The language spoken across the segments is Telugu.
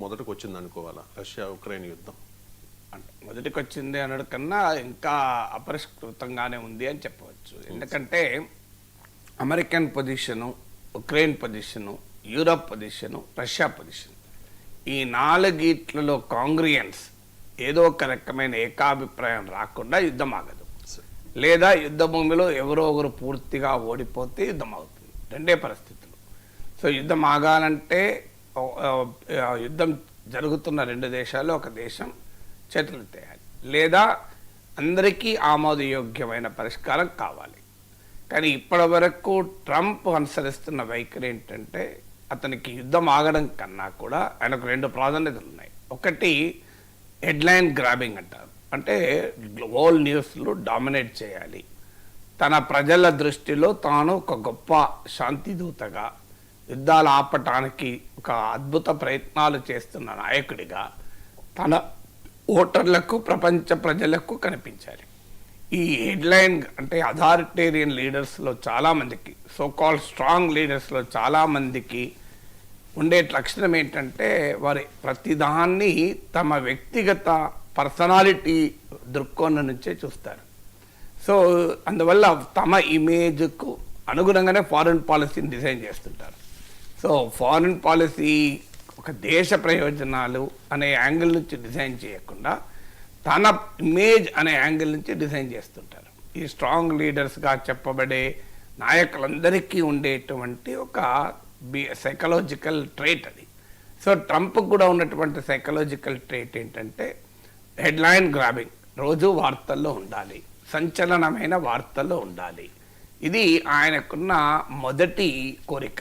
మొదటికి వచ్చింది అనుకోవాలా రష్యా ఉక్రెయిన్ యుద్ధం? అంటే మొదటికి వచ్చింది అనడం కన్నా ఇంకా అపరిష్కృతంగానే ఉంది అని చెప్పవచ్చు. ఎందుకంటే American position, Ukraine position, Europe position, Russia position, ఈ నాలుగిట్లలో కాంగ్రియన్స్ ఏదో ఒక రకమైన ఏకాభిప్రాయం రాకుండా యుద్ధం ఆగదు. లేదా యుద్ధ భూమిలో ఎవరో ఒకరు పూర్తిగా ఓడిపోతే యుద్ధం అవుతుంది. రెండే పరిస్థితులు. సో యుద్ధం ఆగాలంటే యుద్ధం జరుగుతున్న రెండు దేశాల్లో ఒక దేశం చేతులు తేయాలి, లేదా అందరికీ ఆమోదయోగ్యమైన పరిష్కారం కావాలి. కానీ ఇప్పటి వరకు ట్రంప్ అనుసరిస్తున్న వైఖరి ఏంటంటే అతనికి యుద్ధం ఆగడం కన్నా కూడా ఆయనకు రెండు ప్రాధాన్యతలు ఉన్నాయి. ఒకటి హెడ్లైన్ గ్రాబింగ్ అంటారు, అంటే వరల్డ్ న్యూస్లో డామినేట్ చేయాలి. తన ప్రజల దృష్టిలో తాను ఒక గొప్ప శాంతిదూతగా, యుద్ధాలు ఆపటానికి ఒక అద్భుత ప్రయత్నాలు చేస్తున్న నాయకుడిగా తన ఓటర్లకు, ప్రపంచ ప్రజలకు కనిపించాలి. ఈ హెడ్లైన్ అంటే అథారిటేరియన్ లీడర్స్లో చాలామందికి, సోకాల్ స్ట్రాంగ్ లీడర్స్లో చాలామందికి ఉండే లక్షణం ఏంటంటే వారి ప్రతిదాన్ని తమ వ్యక్తిగత పర్సనాలిటీ దృక్కోణం నుంచే చూస్తారు. సో అందువల్ల తమ ఇమేజ్కు అనుగుణంగానే ఫారిన్ పాలసీని డిజైన్ చేస్తుంటారు. సో ఫారిన్ పాలసీ ఒక దేశ ప్రయోజనాలు అనే యాంగిల్ నుంచి డిజైన్ చేయకుండా తన ఇమేజ్ అనే యాంగిల్ నుంచి డిజైన్ చేస్తుంటారు. ఈ స్ట్రాంగ్ లీడర్స్గా చెప్పబడే నాయకులందరికీ ఉండేటువంటి ఒక సైకలాజికల్ ట్రేట్ అది. సో ట్రంప్ కూడా ఉన్నటువంటి సైకలాజికల్ ట్రేట్ ఏంటంటే హెడ్లైన్ గ్రాబింగ్, రోజు వార్తల్లో ఉండాలి, సంచలనమైన వార్తల్లో ఉండాలి. ఇది ఆయనకున్న మొదటి కోరిక.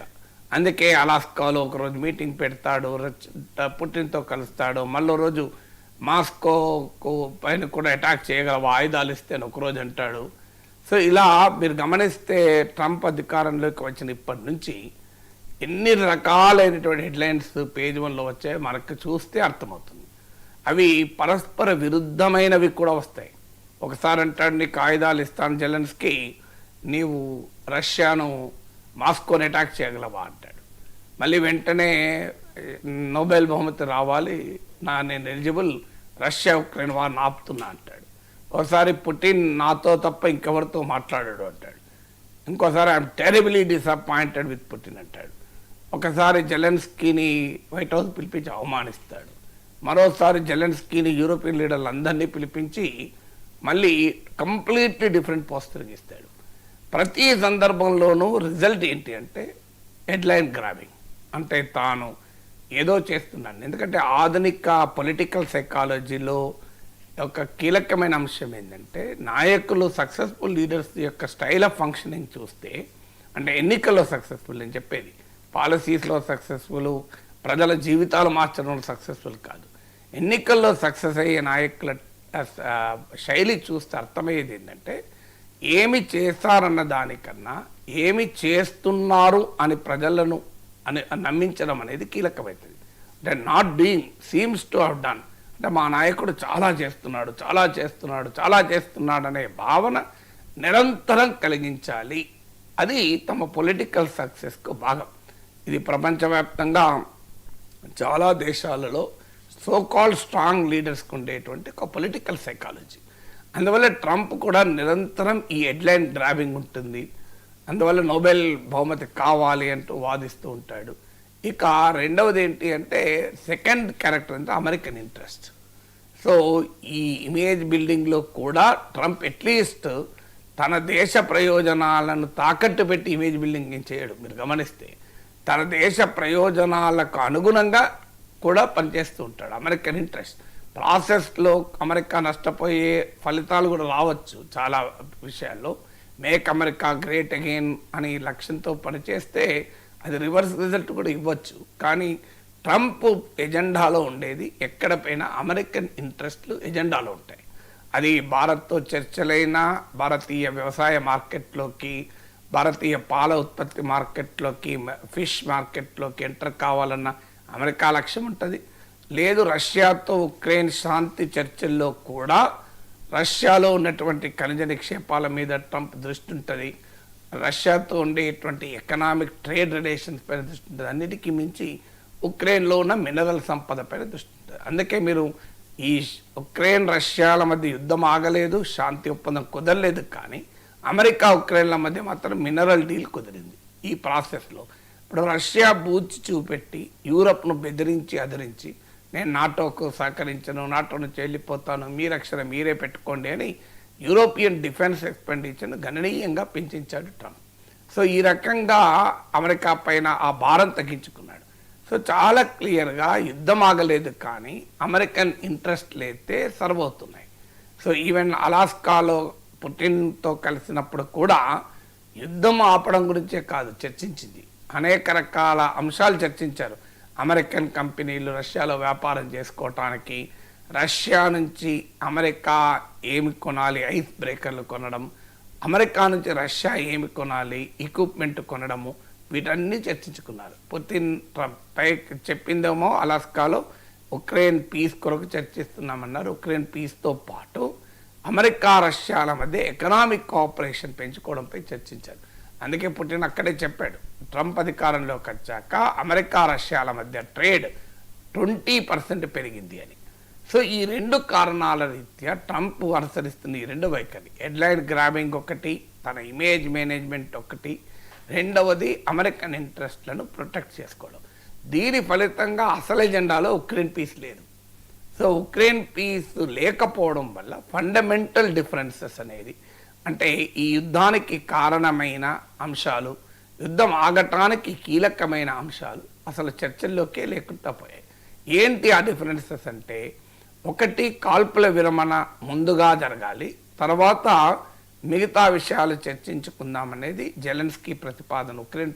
అందుకే అలాస్కాలో ఒకరోజు మీటింగ్ పెడతాడు, పుటిన్తో కలుస్తాడు, మళ్ళీ రోజు మాస్కోకు పైన కూడా అటాక్ చేయగల ఆయుధాలు ఇస్తే అని ఒకరోజు అంటాడు. సో ఇలా మీరు గమనిస్తే ట్రంప్ అధికారంలోకి వచ్చిన ఇప్పటి నుంచి ఎన్ని రకాలైనటువంటి హెడ్లైన్స్ పేజ్ 1లో వచ్చాయో మనకు చూస్తే అర్థమవుతుంది. అవి పరస్పర విరుద్ధమైనవి కూడా వస్తాయి. ఒకసారి అంటాడు, నీకు ఆయుధాలు ఇస్తాను జెలెన్స్కీ, నీవు రష్యాను మాస్కోని అటాక్ చేయగలవా అంటాడు. మళ్ళీ వెంటనే నోబెల్ బహుమతి రావాలి, నేను ఎలిజిబుల్, రష్యా ఉక్రెయిన్ వారిని ఆపుతున్నా అంటాడు. ఒకసారి పుటిన్ నాతో తప్ప ఇంకెవరితో మాట్లాడాడు అంటాడు. ఇంకోసారి I'm terribly disappointed with Putin అంటాడు. ఒకసారి జెలెన్స్కీని వైట్ హౌస్ పిలిపించి అవమానిస్తాడు. మరోసారి జెలెన్స్కీని యూరోపియన్ లీడర్లు అందరినీ పిలిపించి మళ్ళీ కంప్లీట్లీ డిఫరెంట్ పోస్టరింగ్ ఇస్తాడు. ప్రతి సందర్భంలోనూ రిజల్ట్ ఏంటి అంటే హెడ్లైన్ గ్రాబింగ్, అంటే తాను ఏదో చేస్తున్నాను. ఎందుకంటే ఆధునిక పొలిటికల్ సైకాలజీలో ఒక కీలకమైన అంశం ఏంటంటే నాయకులు, సక్సెస్ఫుల్ లీడర్స్ యొక్క స్టైల్ ఆఫ్ ఫంక్షనింగ్ చూస్తే, అంటే ఎన్నికల్లో సక్సెస్ఫుల్ నేను చెప్పేది, పాలసీస్లో సక్సెస్ఫుల్, ప్రజల జీవితాలు మార్చడంలో సక్సెస్ఫుల్ కాదు. ఎన్నికల్లో సక్సెస్ అయ్యే నాయకుల శైలి చూస్తే అర్థమయ్యేది ఏంటంటే ఏమి చేస్తారన్న దానికన్నా ఏమి చేస్తున్నారు అని ప్రజలను నమ్మించడం అనేది కీలకమవుతుంది. అంటే not doing seems to have done, అంటే మా నాయకుడు చాలా చేస్తున్నాడు, చాలా చేస్తున్నాడు, చాలా చేస్తున్నాడు అనే భావన నిరంతరం కలిగించాలి. అది తమ పొలిటికల్ సక్సెస్కు భాగం. ఇది ప్రపంచవ్యాప్తంగా చాలా దేశాలలో సోకాల్ స్ట్రాంగ్ లీడర్స్కి ఉండేటువంటి ఒక పొలిటికల్ సైకాలజీ. అందువల్ల ట్రంప్ కూడా నిరంతరం ఈ హెడ్లైన్ గ్రాబింగ్ ఉంటుంది. అందువల్ల నోబెల్ బహుమతి కావాలి అంటూ వాదిస్తూ ఉంటాడు. ఇక రెండవది ఏంటి అంటే సెకండ్ క్యారెక్టర్ అంటే అమెరికన్ ఇంట్రెస్ట్. సో ఈ ఇమేజ్ బిల్డింగ్లో కూడా ట్రంప్ అట్లీస్ట్ తన దేశ ప్రయోజనాలను తాకట్టు పెట్టి ఇమేజ్ బిల్డింగ్ ఏం చేయడు. మీరు గమనిస్తే తన దేశ ప్రయోజనాలకు అనుగుణంగా కూడా పనిచేస్తూ ఉంటాడు. అమెరికన్ ఇంట్రెస్ట్ ప్రాసెస్లో అమెరికా నష్టపోయే ఫలితాలు కూడా రావచ్చు చాలా విషయాల్లో. మేక్ అమెరికా గ్రేట్ అగైన్ అని లక్ష్యంతో పనిచేస్తే అది రివర్స్ రిజల్ట్ కూడా ఇవ్వచ్చు. కానీ ట్రంప్ ఎజెండాలో ఉండేది ఎక్కడ పైన అమెరికన్ ఇంట్రెస్ట్లు ఎజెండాలో ఉంటాయి. అది భారత్తో చర్చలైనా, భారతీయ వ్యవసాయ మార్కెట్లోకి, భారతీయ పాల ఉత్పత్తి మార్కెట్లోకి, ఫిష్ మార్కెట్లోకి ఎంటర్ కావాలన్న అమెరికా లక్ష్యం ఉంటుంది. లేదు రష్యాతో ఉక్రెయిన్ శాంతి చర్చల్లో కూడా రష్యాలో ఉన్నటువంటి ఖనిజ నిక్షేపాల మీద ట్రంప్ దృష్టి ఉంటుంది. రష్యాతో ఉండేటువంటి ఎకనామిక్ ట్రేడ్ రిలేషన్స్ పైన దృష్టి ఉంటుంది. అన్నిటికీ మించి ఉక్రెయిన్లో ఉన్న మినరల్ సంపద పైన దృష్టి ఉంటుంది. అందుకే మీరు ఈ ఉక్రెయిన్ రష్యాల మధ్య యుద్ధం ఆగలేదు, శాంతి ఒప్పందం కుదరలేదు, కానీ అమెరికా ఉక్రెయిన్ల మధ్య మాత్రం మినరల్ డీల్ కుదిరింది. ఈ ప్రాసెస్లో ఇప్పుడు రష్యా బూచి చూపెట్టి యూరప్ను బెదిరించి అదిరించి నేను నాటోకు సహకరించను, నాటో నుంచి వెళ్ళిపోతాను, మీ రక్షణ మీరే పెట్టుకోండి అని యూరోపియన్ డిఫెన్స్ ఎక్స్పెండిచర్ను గణనీయంగా పెంచాడు ట్రంప్. సో ఈ రకంగా అమెరికా పైన ఆ భారం తగ్గించుకున్నాడు. సో చాలా క్లియర్గా యుద్ధం ఆగలేదు, కానీ అమెరికన్ ఇంట్రెస్ట్లు అయితే సర్వ్ అవుతున్నాయి. సో ఈవెన్ అలాస్కాలో పుటిన్తో కలిసినప్పుడు కూడా యుద్ధం ఆపడం గురించే కాదు చర్చించింది, అనేక రకాల అంశాలు చర్చించారు. అమెరికన్ కంపెనీలు రష్యాలో వ్యాపారం చేసుకోవటానికి, రష్యా నుంచి అమెరికా ఏమి కొనాలి, ఐస్ బ్రేకర్లు కొనడం, అమెరికా నుంచి రష్యా ఏమి కొనాలి, ఎక్విప్మెంట్ కొనడము, వీటన్నీ చర్చించుకున్నారు. పుతిన్ పై చెప్పిందేమో అలాస్కాలో ఉక్రెయిన్ పీస్ కొరకు చర్చిస్తున్నామన్నారు. ఉక్రెయిన్ పీస్తో పాటు అమెరికా రష్యాల మధ్య ఎకనామిక్ కోఆపరేషన్ పెంచుకోవడంపై చర్చించారు. అందుకే పుటిన్ అక్కడే చెప్పాడు, ట్రంప్ అధికారంలోకి వచ్చాక అమెరికా రష్యాల మధ్య ట్రేడ్ 20% పెరిగింది అని. సో ఈ రెండు కారణాల రీత్యా ట్రంప్ అనుసరిస్తున్న ఈ రెండు వైఖరి, హెడ్లైన్ గ్రాబింగ్ ఒకటి, తన ఇమేజ్ మేనేజ్మెంట్ ఒకటి, రెండవది అమెరికన్ ఇంట్రెస్ట్లను ప్రొటెక్ట్ చేసుకోవడం. దీని ఫలితంగా అసలు ఎజెండాలో ఉక్రెయిన్ పీస్ లేదు. సో ఉక్రెయిన్ పీస్ లేకపోవడం వల్ల ఫండమెంటల్ డిఫరెన్సెస్ అనేది, అంటే ఈ యుద్ధానికి కారణమైన అంశాలు, యుద్ధం ఆగటానికి కీలకమైన అంశాలు అసలు చర్చల్లోకే లేకుండా పోయాయి. ఏంటి ఆ డిఫరెన్సెస్ అంటే, ఒకటి కాల్పుల విరమణ ముందుగా జరగాలి, తర్వాత మిగతా విషయాలు చర్చించుకుందామనేది జెలెన్స్కీ ప్రతిపాదన. ఉక్రెయిన్